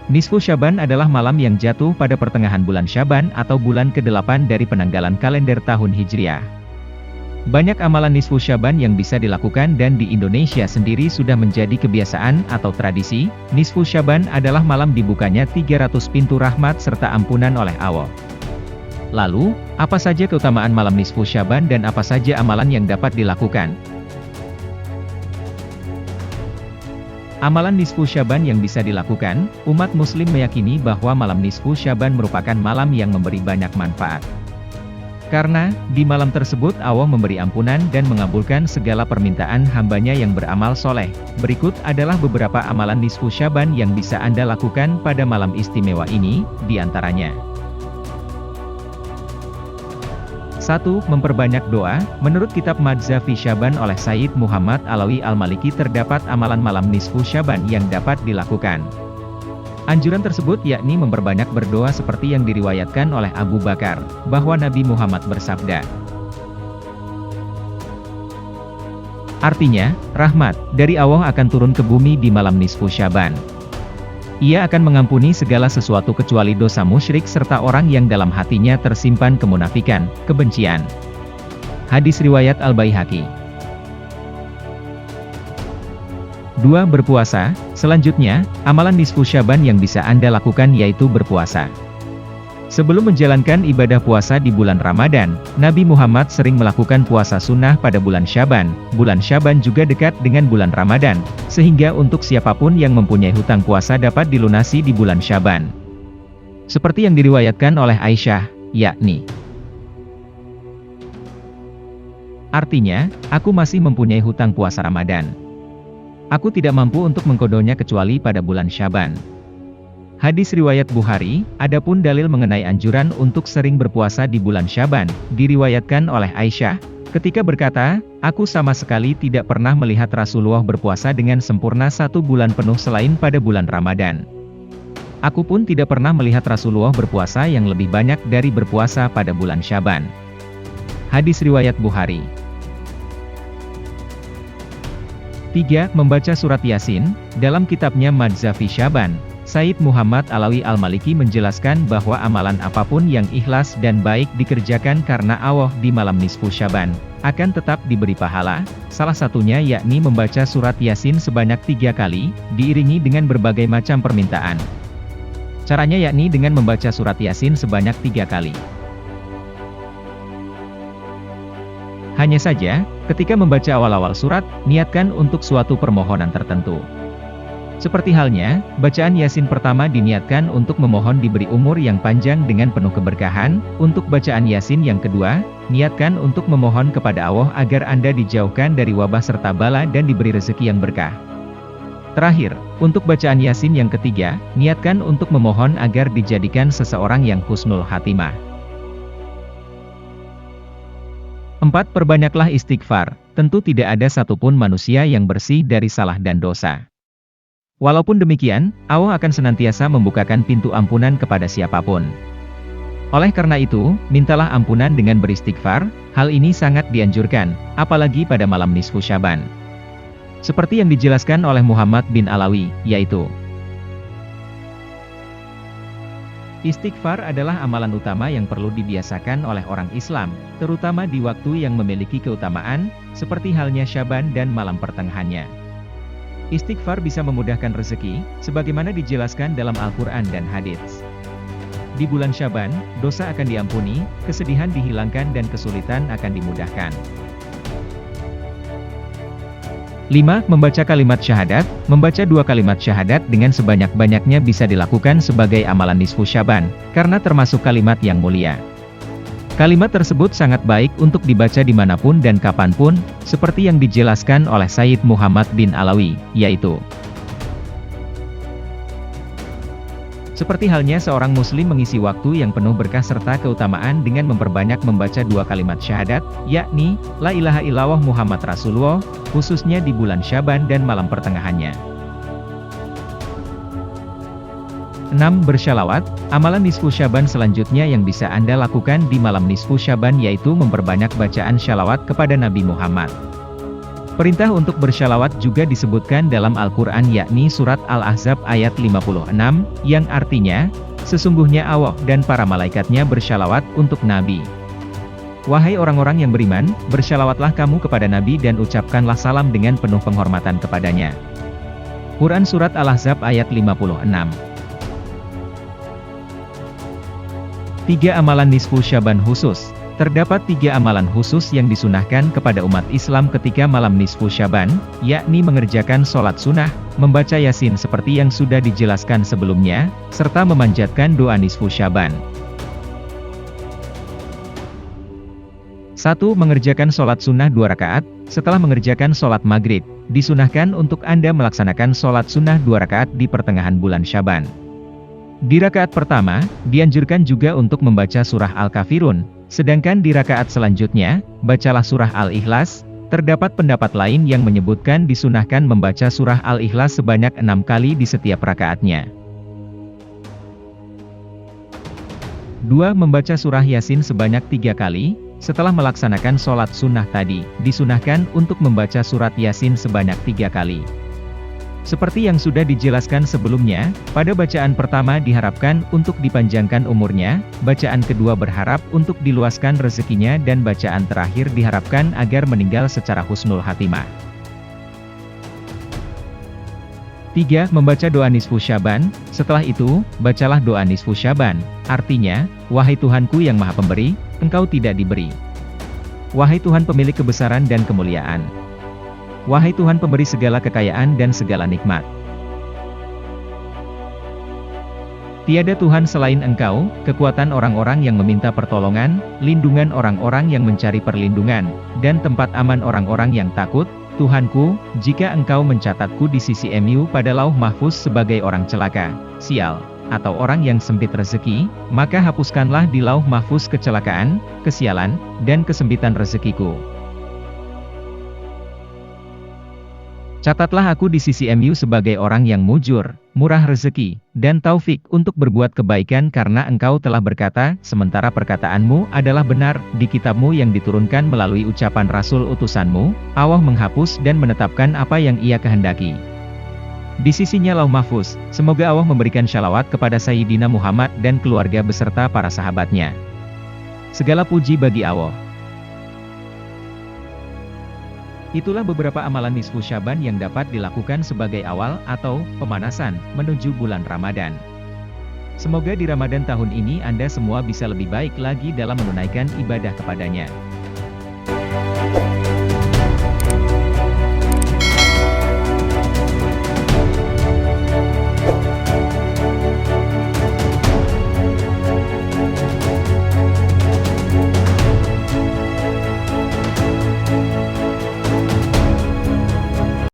Nisfu Syaban adalah malam yang jatuh pada pertengahan bulan Syaban atau bulan ke-8 dari penanggalan kalender tahun Hijriah. Banyak amalan Nisfu Syaban yang bisa dilakukan dan di Indonesia sendiri sudah menjadi kebiasaan atau tradisi. Nisfu Syaban adalah malam dibukanya 300 pintu rahmat serta ampunan oleh Allah. Lalu, apa saja keutamaan malam Nisfu Syaban dan apa saja amalan yang dapat dilakukan? Amalan Nisfu Syaban yang bisa dilakukan, umat muslim meyakini bahwa malam Nisfu Syaban merupakan malam yang memberi banyak manfaat. Karena, di malam tersebut Allah memberi ampunan dan mengabulkan segala permintaan hambanya yang beramal soleh. Berikut adalah beberapa amalan Nisfu Syaban yang bisa Anda lakukan pada malam istimewa ini, di antaranya. 1. Memperbanyak doa. Menurut kitab Madza fi Syaban oleh Sayyid Muhammad Alawi Al-Maliki terdapat amalan malam Nisfu Syaban yang dapat dilakukan. Anjuran tersebut yakni memperbanyak berdoa seperti yang diriwayatkan oleh Abu Bakar, bahwa Nabi Muhammad bersabda. Artinya, rahmat dari Allah akan turun ke bumi di malam Nisfu Syaban. Ia akan mengampuni segala sesuatu kecuali dosa musyrik serta orang yang dalam hatinya tersimpan kemunafikan, kebencian. Hadis riwayat Al-Baihaqi. 2. Berpuasa. Selanjutnya, amalan Nisfu Syaban yang bisa Anda lakukan yaitu berpuasa. Sebelum menjalankan ibadah puasa di bulan Ramadan, Nabi Muhammad sering melakukan puasa sunnah pada bulan Syaban. Bulan Syaban juga dekat dengan bulan Ramadan, sehingga untuk siapapun yang mempunyai hutang puasa dapat dilunasi di bulan Syaban. Seperti yang diriwayatkan oleh Aisyah, yakni. Artinya, aku masih mempunyai hutang puasa Ramadan. Aku tidak mampu untuk mengkodonya kecuali pada bulan Syaban. Hadis riwayat Bukhari. Adapun dalil mengenai anjuran untuk sering berpuasa di bulan Syaban, diriwayatkan oleh Aisyah, ketika berkata, aku sama sekali tidak pernah melihat Rasulullah berpuasa dengan sempurna 1 bulan penuh selain pada bulan Ramadan. Aku pun tidak pernah melihat Rasulullah berpuasa yang lebih banyak dari berpuasa pada bulan Syaban. Hadis riwayat Bukhari. 3. Membaca surat Yasin. Dalam kitabnya Madza fi Syaban, Sayyid Muhammad Alawi Al-Maliki menjelaskan bahwa amalan apapun yang ikhlas dan baik dikerjakan karena Allah di malam Nisfu Syaban, akan tetap diberi pahala. Salah satunya yakni membaca surat Yasin sebanyak 3 kali, diiringi dengan berbagai macam permintaan. Caranya yakni dengan membaca surat Yasin sebanyak 3 kali. Hanya saja, ketika membaca awal-awal surat, niatkan untuk suatu permohonan tertentu. Seperti halnya, bacaan Yasin pertama diniatkan untuk memohon diberi umur yang panjang dengan penuh keberkahan. Untuk bacaan Yasin yang kedua, niatkan untuk memohon kepada Allah agar Anda dijauhkan dari wabah serta bala dan diberi rezeki yang berkah. Terakhir, untuk bacaan Yasin yang ketiga, niatkan untuk memohon agar dijadikan seseorang yang husnul khatimah. 4. Perbanyaklah istighfar. Tentu tidak ada satupun manusia yang bersih dari salah dan dosa. Walaupun demikian, Allah akan senantiasa membukakan pintu ampunan kepada siapapun. Oleh karena itu, mintalah ampunan dengan beristighfar. Hal ini sangat dianjurkan, apalagi pada malam Nisfu Syaban. Seperti yang dijelaskan oleh Muhammad bin Alawi, yaitu, istighfar adalah amalan utama yang perlu dibiasakan oleh orang Islam, terutama di waktu yang memiliki keutamaan, seperti halnya Syaban dan malam pertengahannya. Istighfar bisa memudahkan rezeki, sebagaimana dijelaskan dalam Al-Quran dan hadits. Di bulan Syaban, dosa akan diampuni, kesedihan dihilangkan dan kesulitan akan dimudahkan. 5. Membaca kalimat syahadat. Membaca 2 kalimat syahadat dengan sebanyak-banyaknya bisa dilakukan sebagai amalan Nisfu Syaban, karena termasuk kalimat yang mulia. Kalimat tersebut sangat baik untuk dibaca dimanapun dan kapanpun, seperti yang dijelaskan oleh Sayyid Muhammad bin Alawi, yaitu, seperti halnya seorang muslim mengisi waktu yang penuh berkah serta keutamaan dengan memperbanyak membaca 2 kalimat syahadat, yakni, La ilaha illallah Muhammad Rasulullah, khususnya di bulan Syaban dan malam pertengahannya. 6. Bersyalawat. Amalan Nisfu Syaban selanjutnya yang bisa Anda lakukan di malam Nisfu Syaban yaitu memperbanyak bacaan syalawat kepada Nabi Muhammad. Perintah untuk bersyalawat juga disebutkan dalam Al-Quran yakni surat Al-Ahzab ayat 56, yang artinya, sesungguhnya Allah dan para malaikatnya bersyalawat untuk Nabi. Wahai orang-orang yang beriman, bersyalawatlah kamu kepada Nabi dan ucapkanlah salam dengan penuh penghormatan kepadanya. Quran Surat Al-Ahzab ayat 56. 3 Amalan Nisfu Syaban Khusus. Terdapat 3 amalan khusus yang disunahkan kepada umat Islam ketika malam nisfu Syaban, yakni mengerjakan sholat sunnah, membaca Yasin seperti yang sudah dijelaskan sebelumnya, serta memanjatkan doa nisfu Syaban. 1. Mengerjakan sholat sunnah 2 rakaat, setelah mengerjakan sholat maghrib, disunahkan untuk Anda melaksanakan sholat sunnah 2 rakaat di pertengahan bulan Syaban. Di rakaat pertama, dianjurkan juga untuk membaca surah Al-Kafirun, sedangkan di rakaat selanjutnya, bacalah surah Al-Ikhlas. Terdapat pendapat lain yang menyebutkan disunahkan membaca surah Al-Ikhlas sebanyak 6 kali di setiap rakaatnya. 2. Membaca surah Yasin sebanyak 3 kali, setelah melaksanakan sholat sunnah tadi, disunahkan untuk membaca surat Yasin sebanyak 3 kali. Seperti yang sudah dijelaskan sebelumnya, pada bacaan pertama diharapkan untuk dipanjangkan umurnya, bacaan kedua berharap untuk diluaskan rezekinya dan bacaan terakhir diharapkan agar meninggal secara husnul khatimah. 3. Membaca doa nisfu Syaban, setelah itu, bacalah doa nisfu Syaban, artinya, wahai Tuhanku yang maha pemberi, Engkau tidak diberi. Wahai Tuhan pemilik kebesaran dan kemuliaan. Wahai Tuhan pemberi segala kekayaan dan segala nikmat. Tiada Tuhan selain Engkau, kekuatan orang-orang yang meminta pertolongan, lindungan orang-orang yang mencari perlindungan, dan tempat aman orang-orang yang takut. Tuhanku, jika Engkau mencatatku di sisi MU pada lauh mahfuz sebagai orang celaka, sial, atau orang yang sempit rezeki, maka hapuskanlah di lauh mahfuz kecelakaan, kesialan, dan kesempitan rezekiku. Catatlah aku di sisi MU sebagai orang yang mujur, murah rezeki, dan taufik untuk berbuat kebaikan karena Engkau telah berkata, sementara perkataanmu adalah benar, di kitabmu yang diturunkan melalui ucapan Rasul utusanmu, Allah menghapus dan menetapkan apa yang Ia kehendaki. Di sisinya lauh mahfuz, semoga Allah memberikan syalawat kepada Sayyidina Muhammad dan keluarga beserta para sahabatnya. Segala puji bagi Allah. Itulah beberapa amalan nisfu Syaban yang dapat dilakukan sebagai awal atau pemanasan menuju bulan Ramadan. Semoga di Ramadan tahun ini Anda semua bisa lebih baik lagi dalam menunaikan ibadah kepadanya.